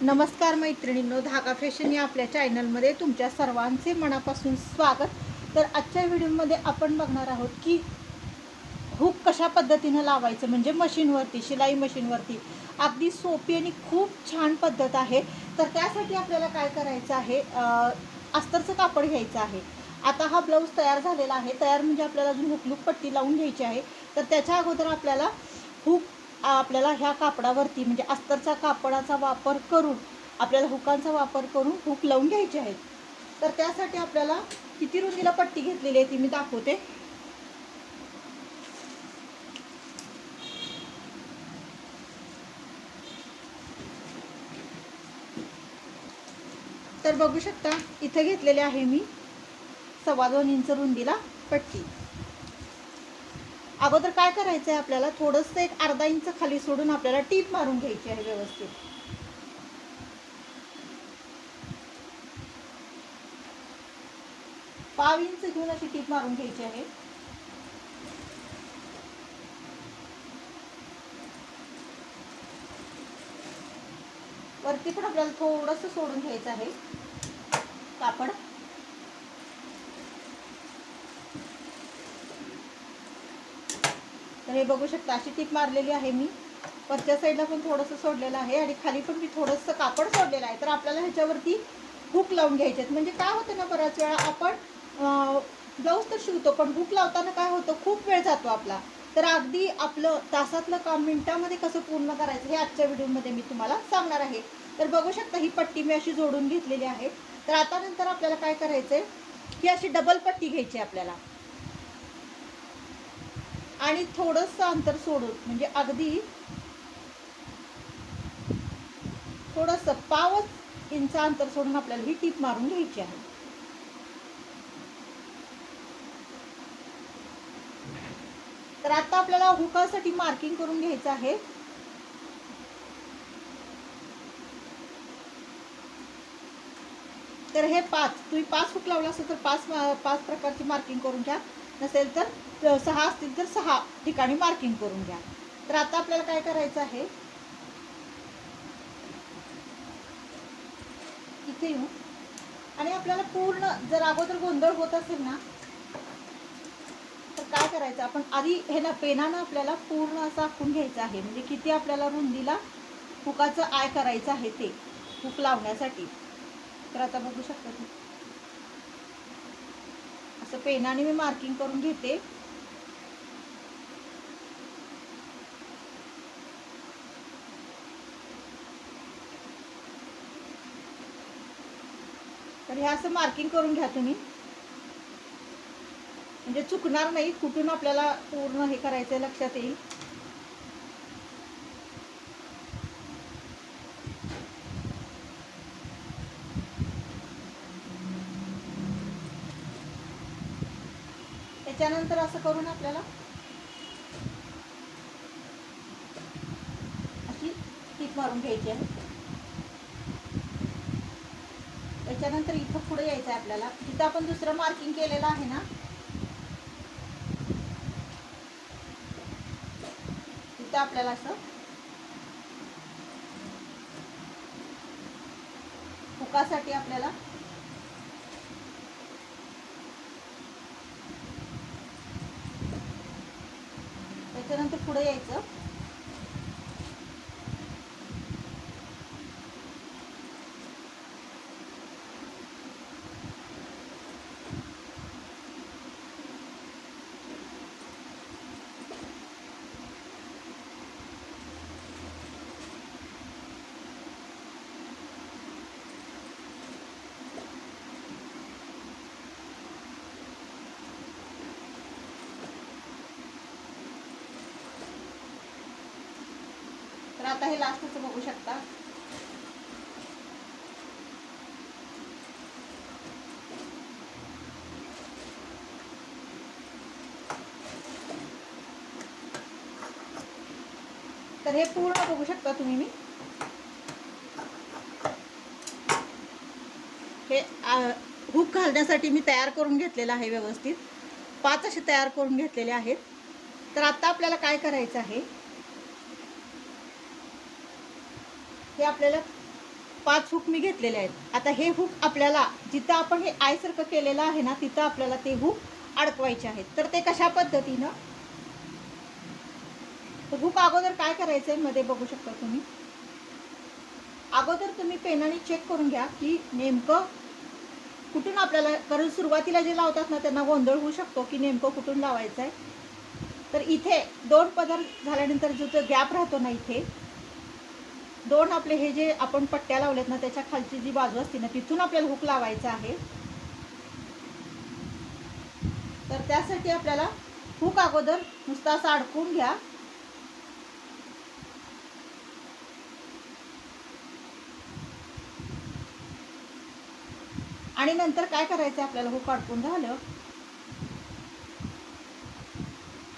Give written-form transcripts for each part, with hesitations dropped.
नमस्कार मैत्रिणींनो, धागा फॅशन या आपल्या चॅनलमध्ये तुमच्या सर्वांचे मनापासून स्वागत. तर आजच्या व्हिडिओमध्ये आपण बघणार आहोत की हुक कशा पद्धतीनं लावायचं, म्हणजे मशीनवरती, शिलाई मशीनवरती. अगदी सोपी आणि खूप छान पद्धत आहे. तर त्यासाठी आपल्याला काय करायचं आहे, अस्तरचं कापड घ्यायचं आहे. आता हा ब्लाऊज तयार झालेला आहे. तयार म्हणजे आपल्याला अजून हुकलूक पट्टी लावून घ्यायची आहे. तर त्याच्या अगोदर आपल्याला आपल्याला ह्या कापडावरती म्हणजे अस्तरचा कापडाचा वापर करून आपल्याला हुकांचा वापर करून हुक लावून घ्यायचे आहेत. तर त्यासाठी आपल्याला किती रुंदीला पट्टी घेतलेली आहे ती मी दाखवते. तर बघू शकता, इथे घेतलेले आहे मी 2.25 इंच रुंदीला पट्टी. अगोदर काय करायचं आहे, आपल्याला थोडंसं एक अर्धा इंच खाली सोडून आपल्याला टीप मारून घ्यायची आहे व्यवस्थित. पाव इंच घेऊन अशी टीप मारून घ्यायची आहे. वरती पण आपल्याला थोडंसं सोडून घ्यायचं आहे कापड. तर हे बघू शकता, अशी टीप मारलेली आहे मी. वरच्या साईडला पण थोडंसं सोडलेलं आहे आणि खाली पण मी थोडंसं कापड सोडलेलं आहे. तर आपल्याला ह्याच्यावरती हुक लावून घ्यायचे आहेत. म्हणजे काय होतं ना, बऱ्याच वेळा आपण ब्लाऊज तर शिवतो, पण हुक लावताना काय होतं, खूप वेळ जातो आपला. तर अगदी आपलं तासातलं काम मिनिटामध्ये कसं पूर्ण करायचं हे आजच्या व्हिडिओमध्ये मी तुम्हाला सांगणार आहे. तर बघू शकता, ही पट्टी मी अशी जोडून घेतलेली आहे. तर आता नंतर आपल्याला काय करायचं आहे, ही अशी डबल पट्टी घ्यायची आपल्याला आणि थोडंसं अंतर सोडून, म्हणजे अगदी थोडंसं 1.5 इंच अंतर सोडून आपल्याला ही टीप मारून घ्यायची आहे. तर आता आपल्याला हुकासाठी मार्किंग करून घ्यायचं आहे. तर हे 5, तुम्ही 5 हुक लावला असेल तर 5 प्रकारची मार्किंग करून घ्या. नसेल तर 6 असतील तर 6 ठिकाणी मार्किंग करून घ्या. तर आता आपल्याला काय करायचं आहे, इथे येऊ आणि आपल्याला पूर्ण, जर अगोदर गोंधळ होत असेल ना, तर काय करायचं, आपण आधी हे ना पेनानं आपल्याला पूर्ण असं आखून घ्यायचं आहे. म्हणजे किती आपल्याला रुंदीला हुकाचं आय करायचं आहे ते हुक लावण्यासाठी. तर आता बघू शकता तुम्ही, असं पेनाने मी मार्किंग करून घेते. तर हे असं मार्किंग करून घ्या तुम्ही, म्हणजे चुकणार नाही. कुठून आपल्याला पूर्ण हे करायचं लक्षात येईल. त्याच्यानंतर असं करून आपल्याला अशी टीप मारून घ्यायची आहे. त्याच्यानंतर इथं पुढे यायचं आहे आपल्याला, जिथं आपण दुसरं मार्किंग केलेलं आहे ना, तिथं आपल्याला असं हुकासाठी आपल्याला त्याच्यानंतर पुढे यायचं. तर आता हे लास्टचं बघू शकता. तर हे पूर्ण बघू शकता तुम्ही, मी हे हुक घालण्यासाठी मी तयार करून घेतलेलं आहे व्यवस्थित. 5 असे तयार करून घेतलेले आहेत. तर आता आपल्याला काय करायचं आहे, हे आपल्याला 5 हुक मी घेतलेले आहेत। आता हे हुक आपल्याला जिथं आपण हे आयसारखं केलेलं आहे ना तिथं आपल्याला ते हुक अडकवायचे आहेत। तर ते कशा पद्धतीनं, तर हुक अगोदर काय करायचं आहे मध्ये बघू शकता तुम्ही। अगोदर तुम्ही पेनाने चेक करून घ्या की नेमकं कुठून आपल्याला, कारण सुरुवातीला जे लावतात ना त्यांना गोंधळ होऊ शकतो की नेमकं कुठून लावायचं आहे। तर इथे 2 पदर झाल्यानंतर जो गॅप राहतो ना, इथे 2 आपले हे जे आपण पट्ट्या लावल्यात ना त्याच्या खालची जी बाजू असते ना तिथून आपल्याला हुक लावायचा आहे। तर त्यासाठी आपल्याला हुक अगोदर नुसता असं अडकवून घ्या आणि नंतर काय करायचं आपल्याला, हुक अडकून झालं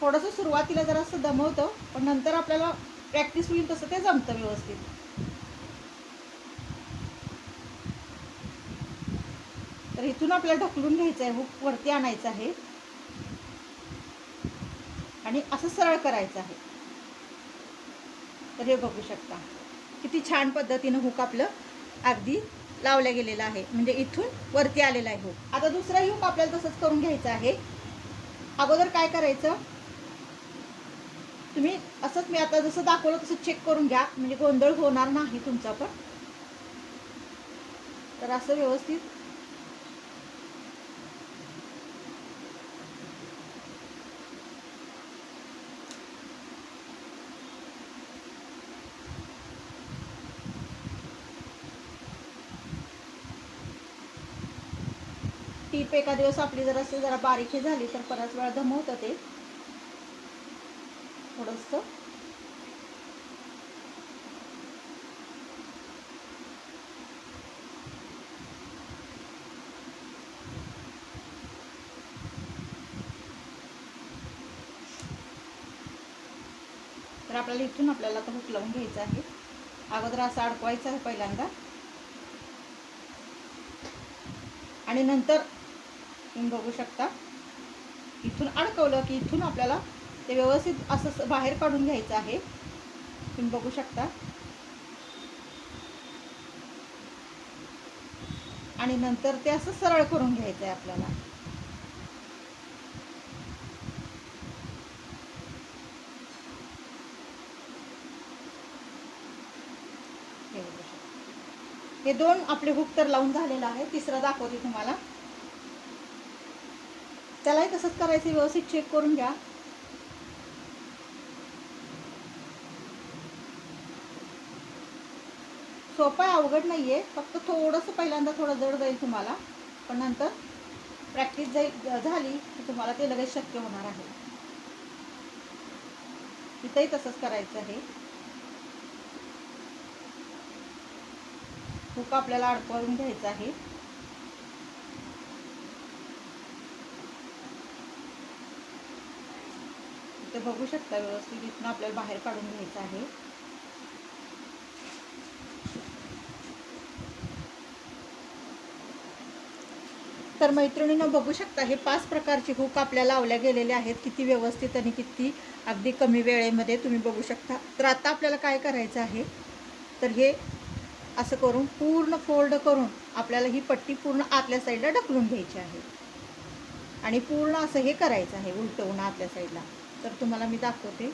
थोडंसं सुरुवातीला जरासं दमवतं, पण नंतर आपल्याला प्रॅक्टिस होईल तसं ते जमतं व्यवस्थित। तर इथून आपल्याला ढकलून घ्यायचं आहे, हुक वरती आणायचं आहे आणि असं सरळ करायचं आहे। तर हे बघू शकता किती छान पद्धतीनं हुक आपलं अगदी लावलं गेलेलं आहे, म्हणजे इथून वरती आलेलं आहे हुक। आता दुसराही हुक आपल्याला तसंच करून घ्यायचं आहे। अगोदर काय करायचं, तुम्ही असंच मी आता जसं दाखवलं तसं चेक करून घ्या, म्हणजे गोंधळ होणार नाही तुमचा पण। तर असं व्यवस्थित टीप एका दिवस आपली जरा बारीक झाली तर बराच वेळा दमवतं ते थोडंसं। तर आपल्याला इथून आपल्याला आता हुक लावून घ्यायचं आहे। अगोदर असं अडकवायचं आहे पहिल्यांदा आणि नंतर तुम्ही बघू शकता इथून अडकवलं की इथून आपल्याला ते व्यवस्थित असं बाहेर काढून घ्यायचं आहे। तुम्ही बघू शकता आणि नंतर ते असं सरळ करून घ्यायचं आहे आपल्याला। हे 2 आपले हुक तर लावून झालेलं आहे, तिसरं दाखवते तुम्हाला। त्यालाही तसंच करायचं, व्यवस्थित चेक करून घ्या। सोपं आहे, अवघड नाही आहे, फक्त थोडंसं पहिल्यांदा थोडं जड जाईल तुम्हाला, पण नंतर प्रॅक्टिस झाली की तुम्हाला ते लगेच शक्य होणार आहे। इथंही तसंच करायचं आहे, हुक आपल्याला अडकवून घ्यायचं आहे। इथे बघू शकता व्यवस्थित इथून आपल्याला बाहेर काढून घ्यायचं आहे। तर मैत्रिणींनो बघू शकता हे 5 प्रकारचे हुक आपल्याला लावल्या गेलेले आहेत, किती व्यवस्थित आणि किती अगदी कमी वेळेमध्ये तुम्ही बघू शकता। तर आता आपल्याला काय करायचं आहे, तर हे असं करून पूर्ण फोल्ड करून आपल्याला ही पट्टी पूर्ण आतल्या साईडला ढकलून घ्यायची आहे आणि पूर्ण असं हे करायचं आहे उलटवून आतल्या साईडला। तर तुम्हाला मी दाखवते।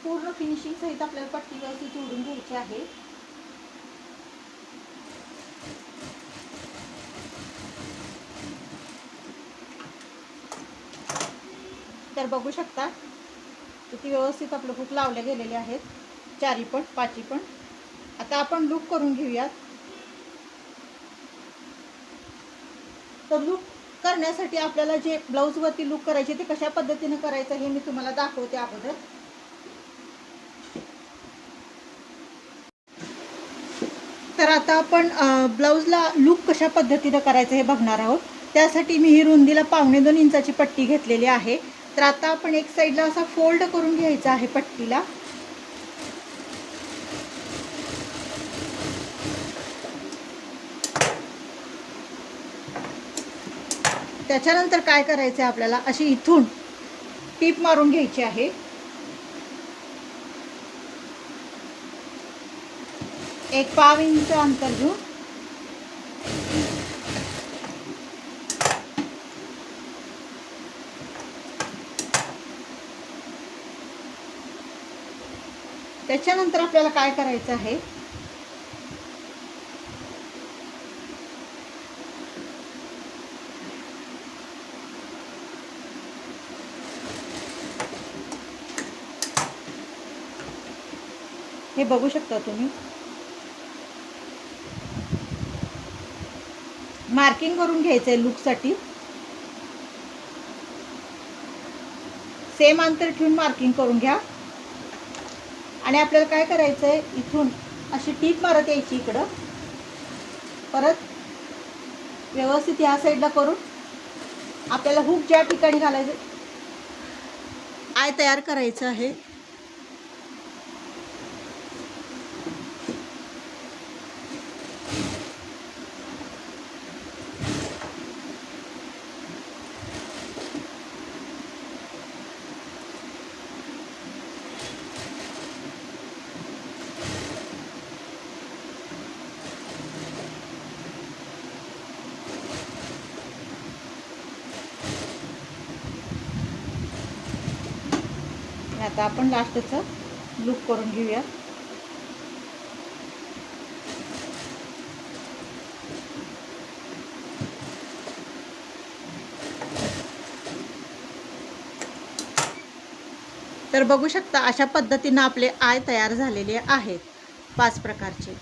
पूर्ण फिनिशिंग सहित आपल्याला पट्टी व्यवस्थित जोडून घ्यायची आहे। तर बघू शकता किती व्यवस्थित आपलं हुक लावले गेलेले आहेत, चारी पण पाची पण। आता आपण लूक करून घेऊयात। तर लूक करण्यासाठी आपल्याला जे ब्लाऊजवरती लूक करायचे ते कशा पद्धतीने करायचं हे मी तुम्हाला दाखवते अगोदर। तर आता आपण ब्लाऊजला लूक कशा पद्धतीने करायचं हे बघणार आहोत। त्यासाठी मी ही रुंदीला 1.25 इंचाची पट्टी घेतलेली आहे। तर आता आपण एक साईडला असा फोल्ड करून घ्यायचा आहे पट्टीला त्याच्यानंतर काय करायचं आहे आपल्याला, अशी इथून टीप मारून घ्यायची आहे. एक पाव इंच अंतर घेऊन त्याच्यानंतर आपल्याला काय करायचं आहे, हे बघू शकता तुम्ही, मार्किंग करून घ्यायचं आहे लूकसाठी. सेम अंतर ठेवून मार्किंग करून घ्या. आणि आपल्याला काय करायचं आहे, इथून अशी टीप मारत यायची इकडं, परत व्यवस्थित ह्या साईडला करून आपल्याला हुक ज्या ठिकाणी घालायचं आय तयार करायचं आहे. आता आपण लास्टचं लूक करून घेऊया. तर बघू शकता अशा पद्धतीनं आपले आय तयार झालेले आहेत 5 प्रकारचे.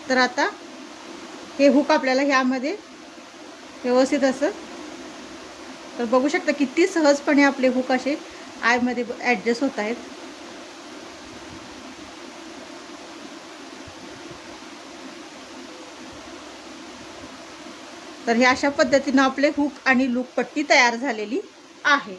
तर आता हे हुक आपल्याला ह्यामध्ये व्यवस्थित असं, तर बघू शकता किती सहजपणे आपले हुक असे आयमध्ये ॲडजस्ट होत आहेत. तर हे अशा पद्धतीनं आपले हुक आणि लूक पट्टी तयार झालेली आहे.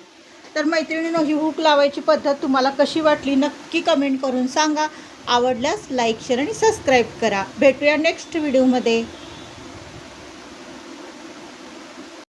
तर मैत्रिणींनो, ही हुक लावायची पद्धत तुम्हाला कशी वाटली नक्की कमेंट करून सांगा. आवडल्यास लाईक, शेअर आणि सबस्क्राईब करा. भेटूया नेक्स्ट व्हिडिओमध्ये.